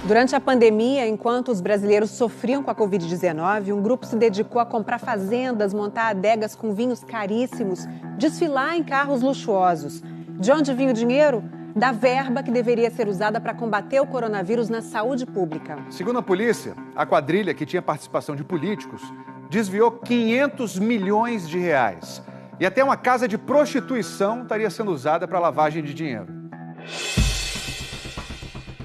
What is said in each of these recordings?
Durante a pandemia, enquanto os brasileiros sofriam com a Covid-19, um grupo se dedicou a comprar fazendas, montar adegas com vinhos caríssimos, desfilar em carros luxuosos. De onde vinha o dinheiro? Da verba que deveria ser usada para combater o coronavírus na saúde pública. Segundo a polícia, a quadrilha, que tinha participação de políticos, desviou 500 milhões de reais. E até uma casa de prostituição estaria sendo usada para lavagem de dinheiro.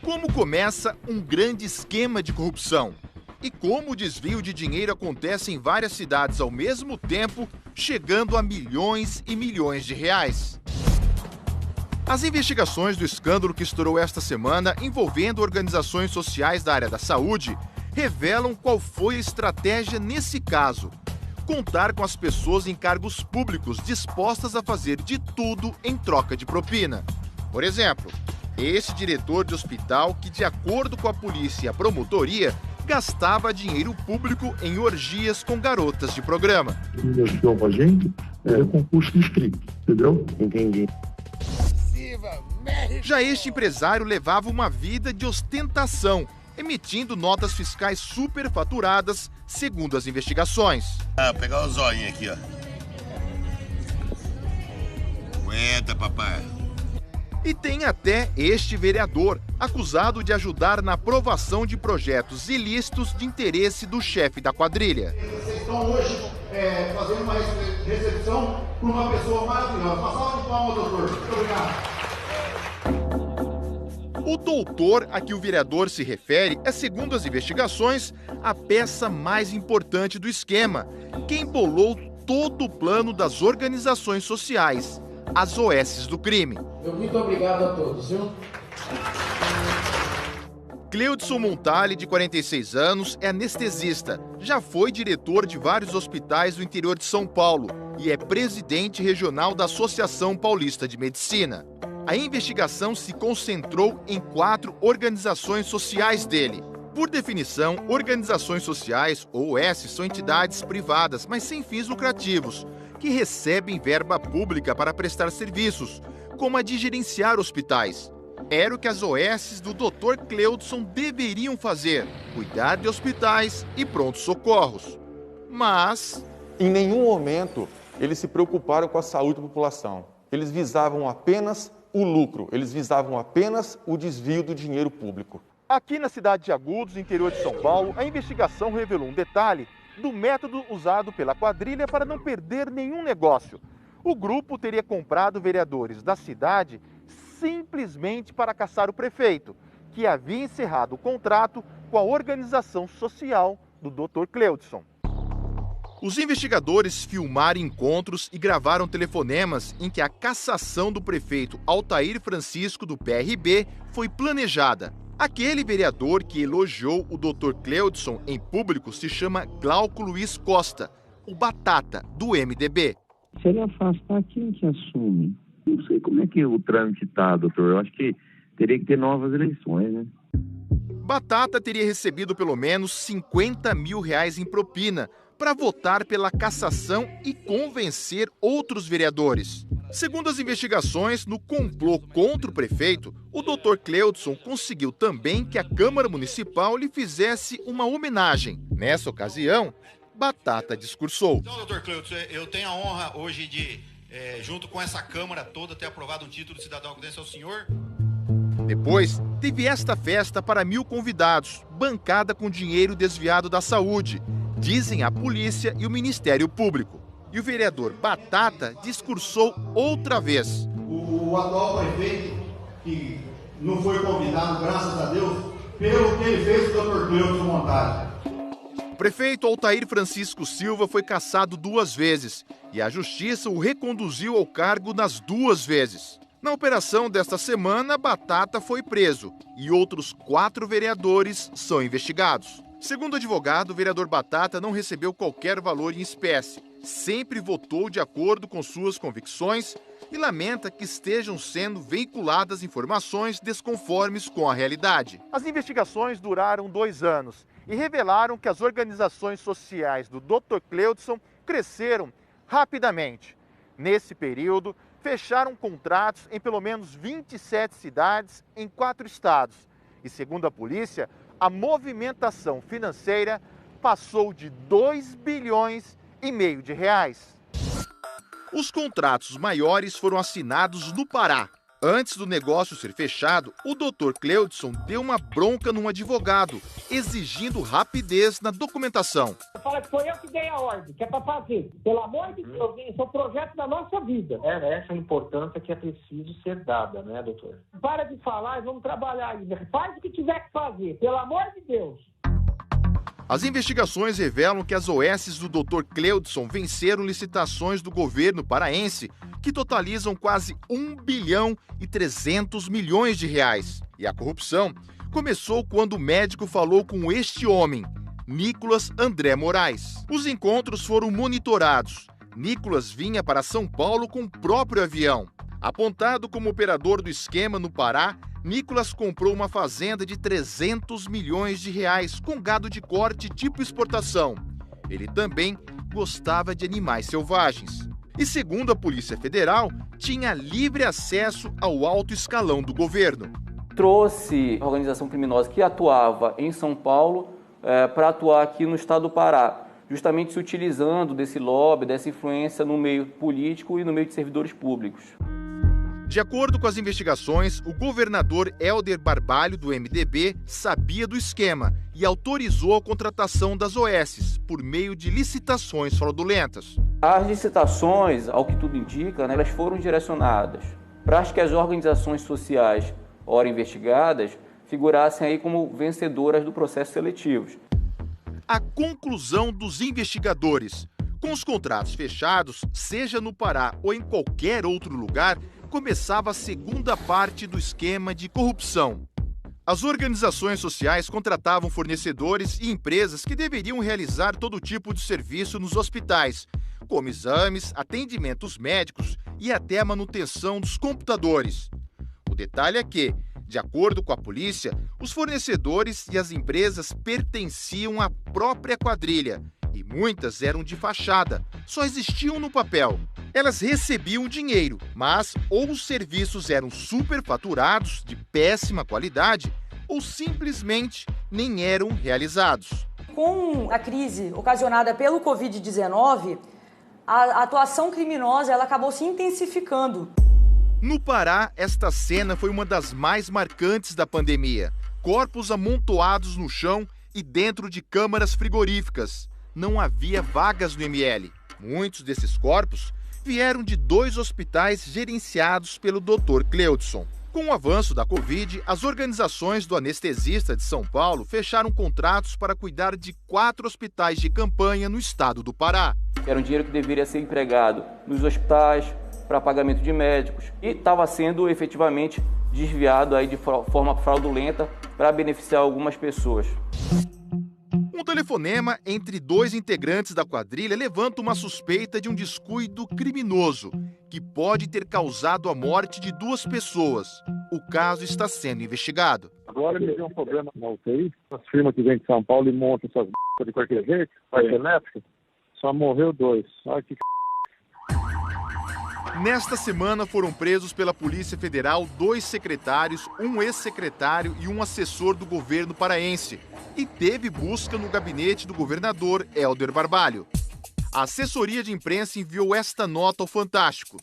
Como começa um grande esquema de corrupção? E como o desvio de dinheiro acontece em várias cidades ao mesmo tempo, chegando a milhões e milhões de reais? As investigações do escândalo que estourou esta semana envolvendo organizações sociais da área da saúde revelam qual foi a estratégia nesse caso. Contar com as pessoas em cargos públicos dispostas a fazer de tudo em troca de propina. Por exemplo, esse diretor de hospital que, de acordo com a polícia e a promotoria, gastava dinheiro público em orgias com garotas de programa. Investiu pra gente concurso inscrito, entendeu? Entendi. Já este empresário levava uma vida de ostentação, emitindo notas fiscais superfaturadas, segundo as investigações. Pegar o zoinho aqui, ó. Aguenta, papai. E tem até este vereador, acusado de ajudar na aprovação de projetos ilícitos de interesse do chefe da quadrilha. Vocês estão hoje fazendo uma recepção para uma pessoa maravilhosa. Uma salva de palmas, doutor. Muito obrigado. O doutor a que o vereador se refere é, segundo as investigações, a peça mais importante do esquema, quem bolou todo o plano das organizações sociais, as OSs do crime. Muito obrigado a todos, viu? Cleudson Montali, de 46 anos, é anestesista. Já foi diretor de vários hospitais do interior de São Paulo e é presidente regional da Associação Paulista de Medicina. A investigação se concentrou em 4 organizações sociais dele. Por definição, organizações sociais, ou OS, são entidades privadas, mas sem fins lucrativos, que recebem verba pública para prestar serviços, como a de gerenciar hospitais. Era o que as OSs do Dr. Cleudson deveriam fazer, cuidar de hospitais e prontos socorros. Mas, em nenhum momento, eles se preocuparam com a saúde da população. Eles visavam apenas o lucro, eles visavam apenas o desvio do dinheiro público. Aqui na cidade de Agudos, interior de São Paulo, a investigação revelou um detalhe do método usado pela quadrilha para não perder nenhum negócio. O grupo teria comprado vereadores da cidade simplesmente para caçar o prefeito, que havia encerrado o contrato com a organização social do Dr. Cleudson. Os investigadores filmaram encontros e gravaram telefonemas em que a cassação do prefeito Altair Francisco, do PRB, foi planejada. Aquele vereador que elogiou o Dr. Cleudson em público se chama Glauco Luiz Costa, o Batata, do MDB. Se ele afastar, quem que assume? Não sei como é que o trâmite está, doutor. Eu acho que teria que ter novas eleições, né? Batata teria recebido pelo menos R$50 mil em propina para votar pela cassação e convencer outros vereadores. Segundo as investigações, no complô contra o prefeito, o Dr. Cleudson conseguiu também que a Câmara Municipal lhe fizesse uma homenagem. Nessa ocasião, Batata discursou. Então, Dr. Cleudson, eu tenho a honra hoje de, junto com essa Câmara toda, ter aprovado um título de cidadão agudense ao senhor. Depois, teve esta festa para 1.000 convidados, bancada com dinheiro desviado da saúde, dizem a polícia e o Ministério Público. E o vereador Batata discursou outra vez. O atual prefeito, que não foi convidado, graças a Deus, pelo que ele fez com o Dr. Cleudson Montali. O prefeito Altair Francisco Silva foi cassado 2 vezes e a Justiça o reconduziu ao cargo nas 2 vezes. Na operação desta semana, Batata foi preso e outros 4 vereadores são investigados. Segundo o advogado, o vereador Batata não recebeu qualquer valor em espécie, sempre votou de acordo com suas convicções e lamenta que estejam sendo veiculadas informações desconformes com a realidade. As investigações duraram 2 anos e revelaram que as organizações sociais do Dr. Cleudson cresceram rapidamente. Nesse período, fecharam contratos em pelo menos 27 cidades em 4 estados E segundo a polícia, a movimentação financeira passou de 2,5 bilhões de reais. Os contratos maiores foram assinados no Pará. Antes do negócio ser fechado, o Dr. Cleudson deu uma bronca num advogado, exigindo rapidez na documentação. Fala que foi eu que dei a ordem, que é para fazer. Pelo amor de Deus, esse é o projeto da nossa vida. Essa é a importância que é preciso ser dada, né, doutor? Para de falar e vamos trabalhar aí. Faz o que tiver que fazer, pelo amor de Deus. As investigações revelam que as OSs do Dr. Cleudson venceram licitações do governo paraense que totalizam quase 1,3 bilhão de reais. E a corrupção começou quando o médico falou com este homem, Nicolas André Moraes. Os encontros foram monitorados. Nicolas vinha para São Paulo com o próprio avião. Apontado como operador do esquema no Pará, Nicolas comprou uma fazenda de 300 milhões de reais com gado de corte tipo exportação. Ele também gostava de animais selvagens. E segundo a Polícia Federal, tinha livre acesso ao alto escalão do governo. Trouxe a organização criminosa que atuava em São Paulo para atuar aqui no estado do Pará, justamente se utilizando desse lobby, dessa influência no meio político e no meio de servidores públicos. De acordo com as investigações, o governador Helder Barbalho, do MDB, sabia do esquema e autorizou a contratação das OSs por meio de licitações fraudulentas. As licitações, ao que tudo indica, elas foram direcionadas para que as organizações sociais, ora investigadas, figurassem aí como vencedoras do processo seletivo. A conclusão dos investigadores: com os contratos fechados, seja no Pará ou em qualquer outro lugar, começava a segunda parte do esquema de corrupção. As organizações sociais contratavam fornecedores e empresas que deveriam realizar todo tipo de serviço nos hospitais, como exames, atendimentos médicos e até a manutenção dos computadores. O detalhe é que, de acordo com a polícia, os fornecedores e as empresas pertenciam à própria quadrilha e muitas eram de fachada, só existiam no papel. Elas recebiam dinheiro, mas ou os serviços eram superfaturados, de péssima qualidade, ou simplesmente nem eram realizados. Com a crise ocasionada pelo Covid-19, a atuação criminosa ela acabou se intensificando. No Pará, esta cena foi uma das mais marcantes da pandemia. Corpos amontoados no chão e dentro de câmaras frigoríficas. Não havia vagas no ML. Muitos desses corpos vieram de 2 hospitais gerenciados pelo Dr. Cleudson. Com o avanço da Covid, as organizações do anestesista de São Paulo fecharam contratos para cuidar de 4 hospitais de campanha no estado do Pará. Era um dinheiro que deveria ser empregado nos hospitais, para pagamento de médicos, e estava sendo efetivamente desviado aí de forma fraudulenta para beneficiar algumas pessoas. Um telefonema entre 2 integrantes da quadrilha levanta uma suspeita de um descuido criminoso, que pode ter causado a morte de 2 pessoas. O caso está sendo investigado. Agora ele tem um problema na UTI, as firmas que vêm de São Paulo e montam essas de qualquer jeito, parte elétrica, só morreu 2. Olha que Nesta semana foram presos pela Polícia Federal 2 secretários, um ex-secretário e um assessor do governo paraense. E teve busca no gabinete do governador Helder Barbalho. A assessoria de imprensa enviou esta nota ao Fantástico.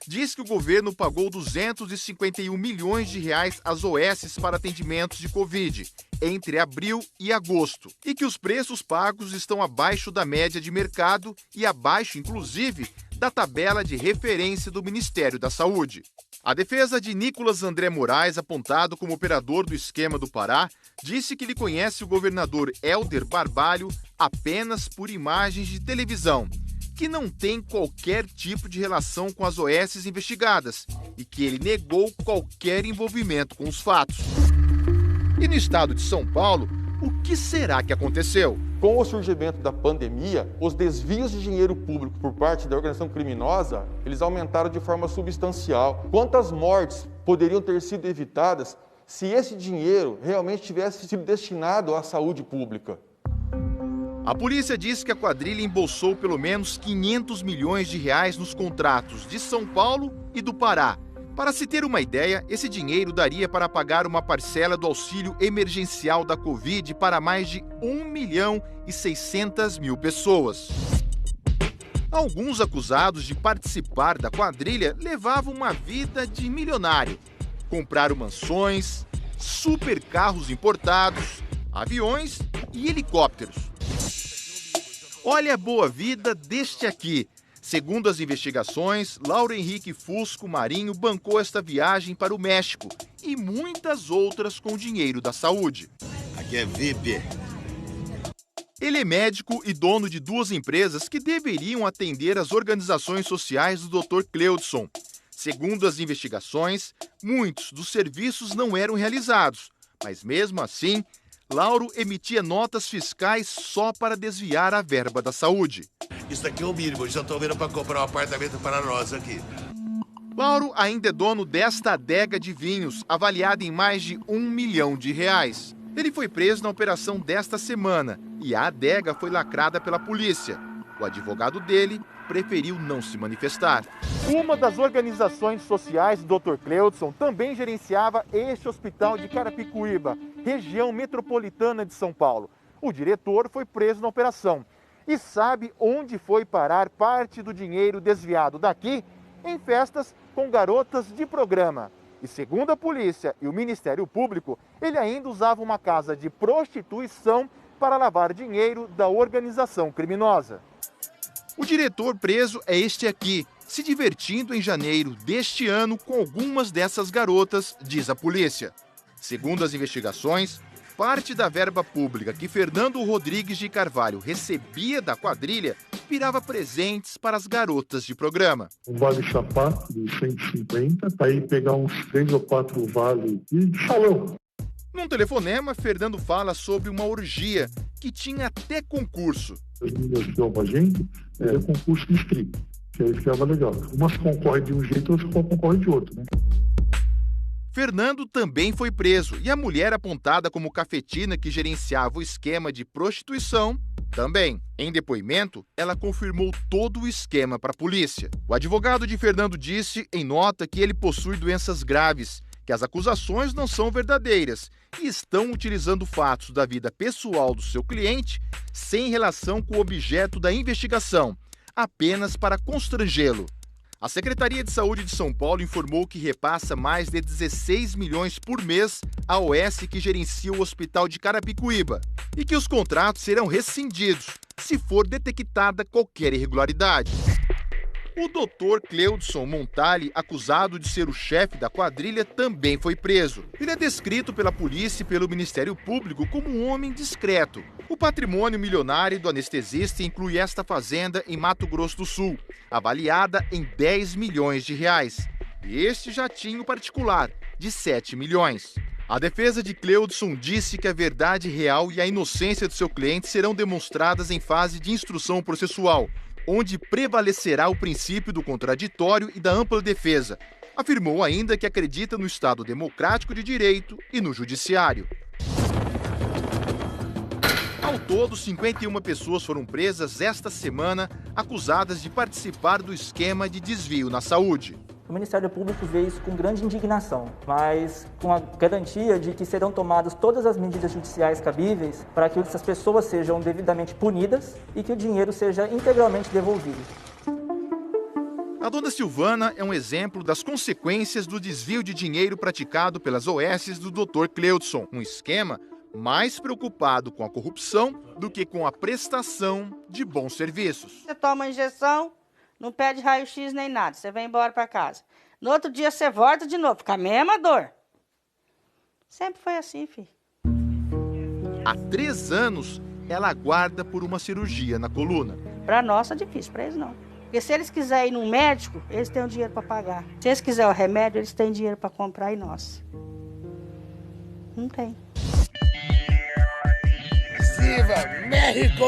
Diz que o governo pagou 251 milhões de reais às OSs para atendimentos de Covid entre abril e agosto e que os preços pagos estão abaixo da média de mercado e abaixo, inclusive, da tabela de referência do Ministério da Saúde. A defesa de Nicolas André Moraes, apontado como operador do esquema do Pará, disse que ele conhece o governador Helder Barbalho apenas por imagens de televisão, que não tem qualquer tipo de relação com as OSs investigadas e que ele negou qualquer envolvimento com os fatos. E no estado de São Paulo, o que será que aconteceu? Com o surgimento da pandemia, os desvios de dinheiro público por parte da organização criminosa, eles aumentaram de forma substancial. Quantas mortes poderiam ter sido evitadas se esse dinheiro realmente tivesse sido destinado à saúde pública? A polícia diz que a quadrilha embolsou pelo menos 500 milhões de reais nos contratos de São Paulo e do Pará. Para se ter uma ideia, esse dinheiro daria para pagar uma parcela do auxílio emergencial da Covid para mais de 1.600.000 pessoas. Alguns acusados de participar da quadrilha levavam uma vida de milionário. Compraram mansões, supercarros importados, aviões e helicópteros. Olha a boa vida deste aqui. Segundo as investigações, Lauro Henrique Fusco Marinho bancou esta viagem para o México e muitas outras com dinheiro da saúde. Aqui é VIP. Ele é médico e dono de 2 empresas que deveriam atender as organizações sociais do Dr. Cleudson. Segundo as investigações, muitos dos serviços não eram realizados, mas mesmo assim, Lauro emitia notas fiscais só para desviar a verba da saúde. Isso aqui é o mínimo, eu já estou vendo para comprar um apartamento para nós aqui. Lauro ainda é dono desta adega de vinhos, avaliada em mais de R$1 milhão. Ele foi preso na operação desta semana e a adega foi lacrada pela polícia. O advogado dele preferiu não se manifestar. Uma das organizações sociais do Dr. Cleudson também gerenciava este hospital de Carapicuíba, região metropolitana de São Paulo. O diretor foi preso na operação. E sabe onde foi parar parte do dinheiro desviado daqui? Em festas com garotas de programa. E segundo a polícia e o Ministério Público, ele ainda usava uma casa de prostituição para lavar dinheiro da organização criminosa. O diretor preso é este aqui, se divertindo em janeiro deste ano com algumas dessas garotas, diz a polícia. Segundo as investigações, parte da verba pública que Fernando Rodrigues de Carvalho recebia da quadrilha virava presentes para as garotas de programa. Um vale sapato de 150, aí pegar uns 3 ou 4 vales de salão. Num telefonema, Fernando fala sobre uma orgia que tinha até concurso. As meninas que dão pra gente, é concurso de strip, que aí ficava legal. Umas concorrem de um jeito, outras concorrem de outro, né? Fernando também foi preso e a mulher apontada como cafetina que gerenciava o esquema de prostituição também. Em depoimento, ela confirmou todo o esquema para a polícia. O advogado de Fernando disse em nota que ele possui doenças graves, que as acusações não são verdadeiras e estão utilizando fatos da vida pessoal do seu cliente sem relação com o objeto da investigação, apenas para constrangê-lo. A Secretaria de Saúde de São Paulo informou que repassa mais de 16 milhões por mês à OS que gerencia o Hospital de Carapicuíba e que os contratos serão rescindidos se for detectada qualquer irregularidade. O Dr. Cleudson Montali, acusado de ser o chefe da quadrilha, também foi preso. Ele é descrito pela polícia e pelo Ministério Público como um homem discreto. O patrimônio milionário do anestesista inclui esta fazenda em Mato Grosso do Sul, avaliada em 10 milhões de reais. E este jatinho particular, de 7 milhões. A defesa de Cleudson disse que a verdade real e a inocência do seu cliente serão demonstradas em fase de instrução processual, onde prevalecerá o princípio do contraditório e da ampla defesa. Afirmou ainda que acredita no Estado democrático de direito e no judiciário. Ao todo, 51 pessoas foram presas esta semana, acusadas de participar do esquema de desvio na saúde. O Ministério Público vê isso com grande indignação, mas com a garantia de que serão tomadas todas as medidas judiciais cabíveis para que essas pessoas sejam devidamente punidas e que o dinheiro seja integralmente devolvido. A dona Silvana é um exemplo das consequências do desvio de dinheiro praticado pelas OS do Dr. Cleudson, um esquema mais preocupado com a corrupção do que com a prestação de bons serviços. Você toma a injeção, não pede raio-x nem nada, você vai embora para casa. No outro dia você volta de novo, com a mesma dor. Sempre foi assim, filho. Há 3 anos, ela aguarda por uma cirurgia na coluna. Para nós é difícil, para eles não. Porque se eles quiserem ir num médico, eles têm o dinheiro para pagar. Se eles quiserem o remédio, eles têm dinheiro para comprar e nós não tem. Viva México!